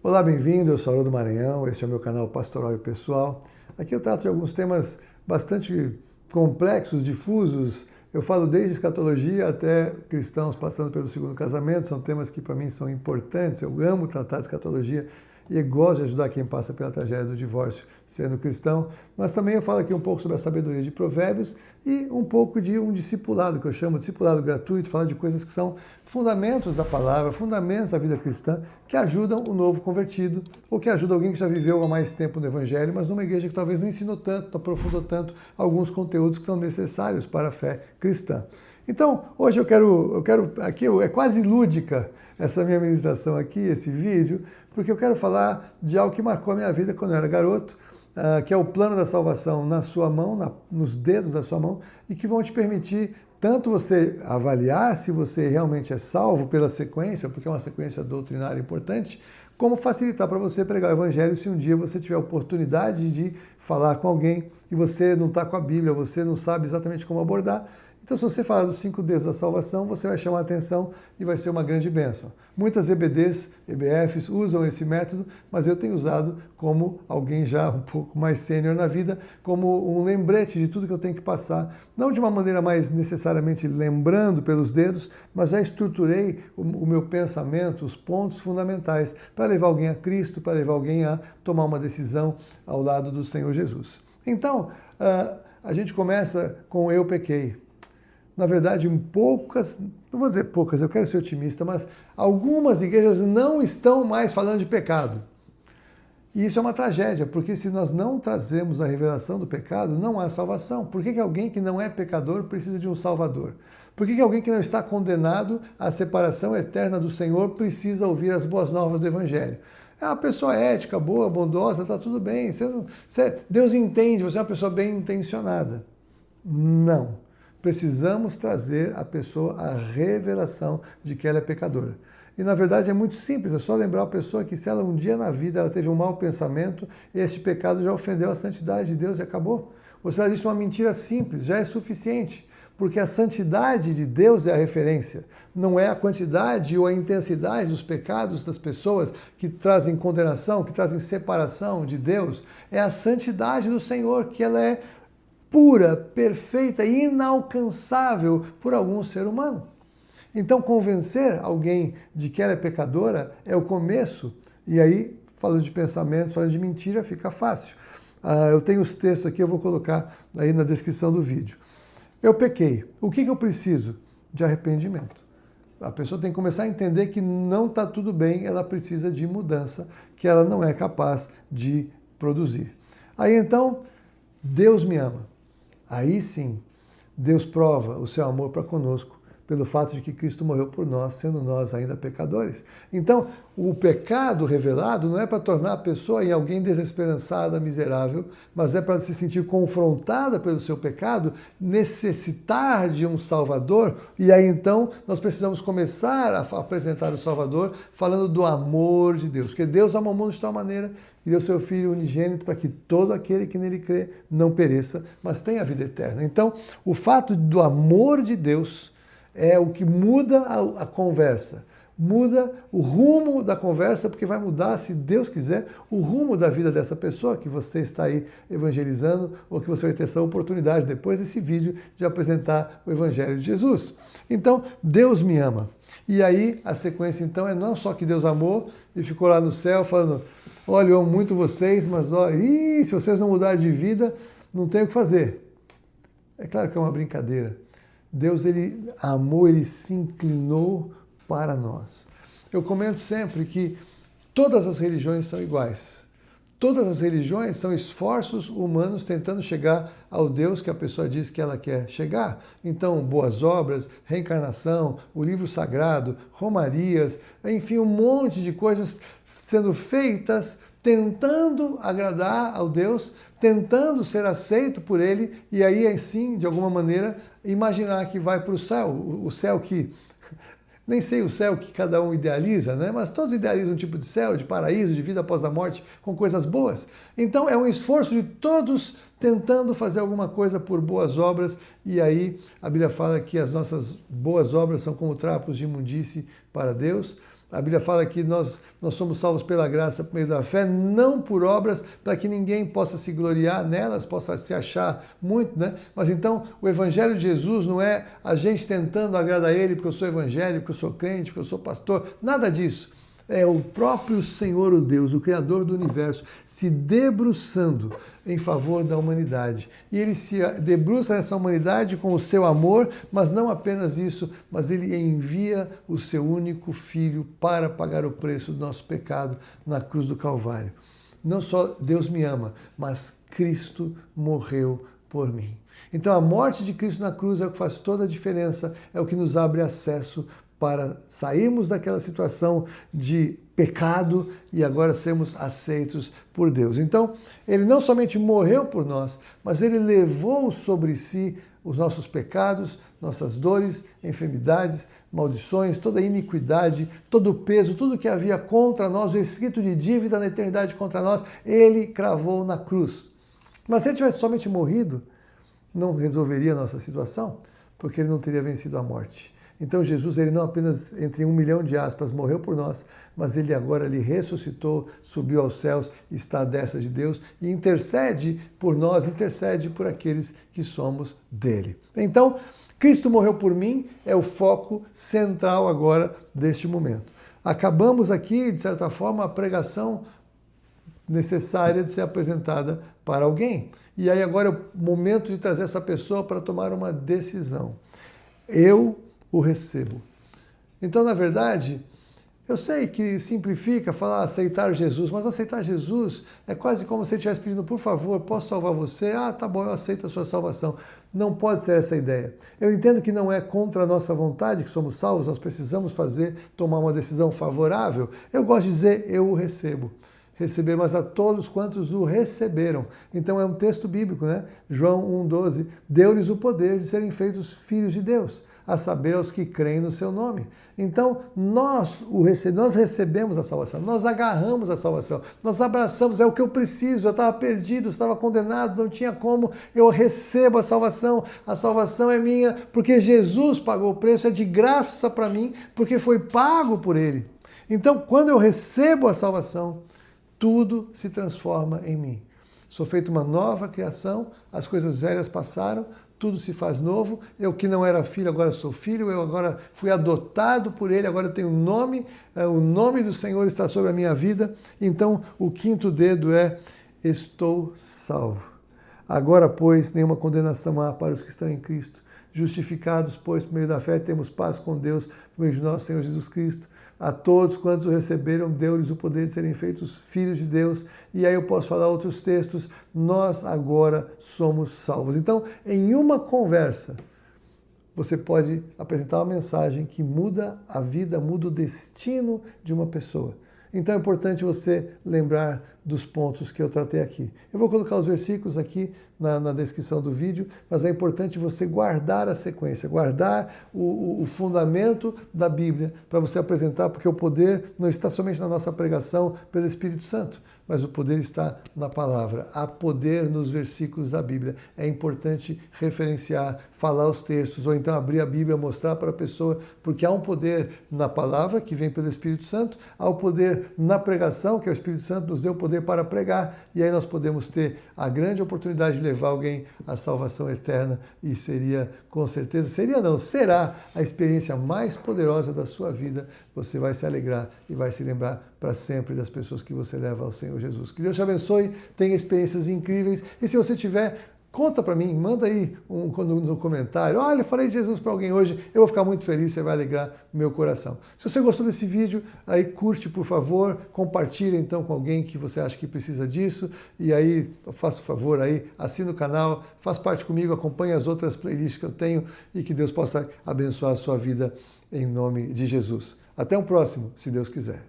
Olá, bem-vindo, eu sou Haroldo Maranhão, este é o meu canal Pastoral e Pessoal. Aqui eu trato de alguns temas bastante complexos, difusos. Eu falo desde escatologia até cristãos passando pelo segundo casamento, são temas que para mim são importantes, eu amo tratar de escatologia e gosto de ajudar quem passa pela tragédia do divórcio sendo cristão, mas também eu falo aqui um pouco sobre a sabedoria de Provérbios e um pouco de um discipulado, que eu chamo de discipulado gratuito, falar de coisas que são fundamentos da palavra, fundamentos da vida cristã, que ajudam o novo convertido, ou que ajudam alguém que já viveu há mais tempo no Evangelho, mas numa igreja que talvez não ensinou tanto, não aprofundou tanto alguns conteúdos que são necessários para a fé cristã. Então, hoje eu quero aqui é quase lúdica essa minha ministração aqui, esse vídeo, porque eu quero falar de algo que marcou a minha vida quando eu era garoto, que é o plano da salvação na sua mão, nos dedos da sua mão, e que vão te permitir tanto você avaliar se você realmente é salvo pela sequência, porque é uma sequência doutrinária importante, como facilitar para você pregar o Evangelho se um dia você tiver a oportunidade de falar com alguém e você não está com a Bíblia, você não sabe exatamente como abordar. Então, se você falar dos 5 dedos da salvação, você vai chamar a atenção e vai ser uma grande bênção. Muitas EBDs, EBFs usam esse método, mas eu tenho usado como alguém já um pouco mais sênior na vida, como um lembrete de tudo que eu tenho que passar. Não de uma maneira mais necessariamente lembrando pelos dedos, mas já estruturei o meu pensamento, os pontos fundamentais, para levar alguém a Cristo, para levar alguém a tomar uma decisão ao lado do Senhor Jesus. Então, a gente começa com eu pequei. Na verdade, poucas, não vou dizer poucas, eu quero ser otimista, mas algumas igrejas não estão mais falando de pecado. E isso é uma tragédia, porque se nós não trazemos a revelação do pecado, não há salvação. Por que alguém que não é pecador precisa de um salvador? Por que alguém que não está condenado à separação eterna do Senhor precisa ouvir as boas novas do Evangelho? É uma pessoa ética, boa, bondosa, está tudo bem. Deus entende, você é uma pessoa bem intencionada. Não. Precisamos trazer a pessoa a revelação de que ela é pecadora. E na verdade é muito simples, é só lembrar a pessoa que se ela um dia na vida ela teve um mau pensamento, este pecado já ofendeu a santidade de Deus e acabou. Ou se ela disse uma mentira simples, já é suficiente. Porque a santidade de Deus é a referência, não é a quantidade ou a intensidade dos pecados das pessoas que trazem condenação, que trazem separação de Deus, é a santidade do Senhor, que ela é pura, perfeita e inalcançável por algum ser humano. Então, convencer alguém de que ela é pecadora é o começo, e aí, falando de pensamentos, falando de mentira, fica fácil. Eu tenho os textos aqui, eu vou colocar aí na descrição do vídeo. Eu pequei. O que eu preciso? De arrependimento. A pessoa tem que começar a entender que não está tudo bem, ela precisa de mudança, que ela não é capaz de produzir. Aí então, Deus me ama. Aí sim, Deus prova o seu amor para conosco pelo fato de que Cristo morreu por nós, sendo nós ainda pecadores. Então, o pecado revelado não é para tornar a pessoa em alguém desesperançada, miserável, mas é para se sentir confrontada pelo seu pecado, necessitar de um Salvador, e aí então nós precisamos começar a apresentar o Salvador falando do amor de Deus, porque Deus amou o mundo de tal maneira e deu seu Filho unigênito para que todo aquele que nele crê não pereça, mas tenha a vida eterna. Então, o fato do amor de Deus é o que muda a conversa, muda o rumo da conversa, porque vai mudar, se Deus quiser, o rumo da vida dessa pessoa que você está aí evangelizando, ou que você vai ter essa oportunidade, depois desse vídeo, de apresentar o Evangelho de Jesus. Então, Deus me ama. E aí, a sequência, então, é não só que Deus amou e ficou lá no céu falando, olha, eu amo muito vocês, mas olha, se vocês não mudarem de vida, não tem o que fazer. É claro que é uma brincadeira. Deus, ele amou, ele se inclinou para nós. Eu comento sempre que todas as religiões são iguais. Todas as religiões são esforços humanos tentando chegar ao Deus que a pessoa diz que ela quer chegar. Então, boas obras, reencarnação, o livro sagrado, romarias, enfim, um monte de coisas sendo feitas tentando agradar ao Deus, tentando ser aceito por Ele, e aí, assim, de alguma maneira, imaginar que vai para o céu que... Nem sei o céu que cada um idealiza, né? Mas todos idealizam um tipo de céu, de paraíso, de vida após a morte, com coisas boas. Então é um esforço de todos tentando fazer alguma coisa por boas obras, e aí a Bíblia fala que as nossas boas obras são como trapos de imundície para Deus, A Bíblia fala que nós somos salvos pela graça por meio da fé, não por obras, para que ninguém possa se gloriar nelas, possa se achar muito, né? Mas então o Evangelho de Jesus não é a gente tentando agradar a Ele porque eu sou evangélico, porque eu sou crente, porque eu sou pastor, nada disso. É o próprio Senhor, o Deus, o Criador do universo, se debruçando em favor da humanidade. E ele se debruça nessa humanidade com o seu amor, mas não apenas isso, mas ele envia o seu único filho para pagar o preço do nosso pecado na cruz do Calvário. Não só Deus me ama, mas Cristo morreu por mim. Então a morte de Cristo na cruz é o que faz toda a diferença, é o que nos abre acesso para sairmos daquela situação de pecado e agora sermos aceitos por Deus. Então, ele não somente morreu por nós, mas ele levou sobre si os nossos pecados, nossas dores, enfermidades, maldições, toda a iniquidade, todo o peso, tudo que havia contra nós, o escrito de dívida na eternidade contra nós, ele cravou na cruz. Mas se ele tivesse somente morrido, não resolveria a nossa situação, porque ele não teria vencido a morte. Então Jesus, ele não apenas, entre 1 milhão de aspas, morreu por nós, mas ele agora ele ressuscitou, subiu aos céus, está à destra de Deus e intercede por nós, intercede por aqueles que somos dele. Então, Cristo morreu por mim é o foco central agora deste momento. Acabamos aqui, de certa forma, a pregação necessária de ser apresentada para alguém. E aí agora é o momento de trazer essa pessoa para tomar uma decisão. Eu o recebo. Então, na verdade, eu sei que simplifica falar aceitar Jesus, mas aceitar Jesus é quase como se ele estivesse pedindo, por favor, posso salvar você? Ah, tá bom, eu aceito a sua salvação. Não pode ser essa a ideia. Eu entendo que não é contra a nossa vontade que somos salvos, nós precisamos tomar uma decisão favorável. Eu gosto de dizer, eu o recebo. Receber, mas a todos quantos o receberam. Então é um texto bíblico, né? João 1,12. Deu-lhes o poder de serem feitos filhos de Deus, a saber, aos que creem no seu nome. Então, nós recebemos a salvação, nós agarramos a salvação, nós abraçamos, é o que eu preciso, eu estava perdido, estava condenado, não tinha como, eu recebo a salvação é minha, porque Jesus pagou o preço, é de graça para mim, porque foi pago por ele. Então, quando eu recebo a salvação, tudo se transforma em mim. Sou feito uma nova criação, as coisas velhas passaram, tudo se faz novo. Eu que não era filho, agora sou filho, eu agora fui adotado por ele, agora eu tenho um nome, o nome do Senhor está sobre a minha vida. Então, o quinto dedo é, estou salvo. Agora, pois, nenhuma condenação há para os que estão em Cristo. Justificados, pois, por meio da fé, temos paz com Deus, por meio de nosso Senhor Jesus Cristo. A todos quantos o receberam, deu-lhes o poder de serem feitos filhos de Deus. E aí eu posso falar outros textos. Nós agora somos salvos. Então, em uma conversa, você pode apresentar uma mensagem que muda a vida, muda o destino de uma pessoa. Então é importante você lembrar dos pontos que eu tratei aqui. Eu vou colocar os versículos aqui na descrição do vídeo, mas é importante você guardar a sequência, guardar o fundamento da Bíblia para você apresentar, porque o poder não está somente na nossa pregação pelo Espírito Santo, mas o poder está na palavra. Há poder nos versículos da Bíblia. É importante referenciar, falar os textos, ou então abrir a Bíblia, mostrar para a pessoa, porque há um poder na palavra, que vem pelo Espírito Santo, há o poder na pregação, que é o Espírito Santo nos deu o poder para pregar, e aí nós podemos ter a grande oportunidade de levar alguém à salvação eterna, e seria, com certeza, será a experiência mais poderosa da sua vida. Você vai se alegrar e vai se lembrar para sempre das pessoas que você leva ao Senhor Jesus. Que Deus te abençoe, tenha experiências incríveis, e se você tiver, conta para mim, manda aí no comentário, olha, eu falei de Jesus para alguém hoje, eu vou ficar muito feliz, você vai alegrar o meu coração. Se você gostou desse vídeo, aí curte, por favor, compartilha então com alguém que você acha que precisa disso, e aí, faça o favor aí, assina o canal, faz parte comigo, acompanhe as outras playlists que eu tenho, e que Deus possa abençoar a sua vida em nome de Jesus. Até o próximo, se Deus quiser.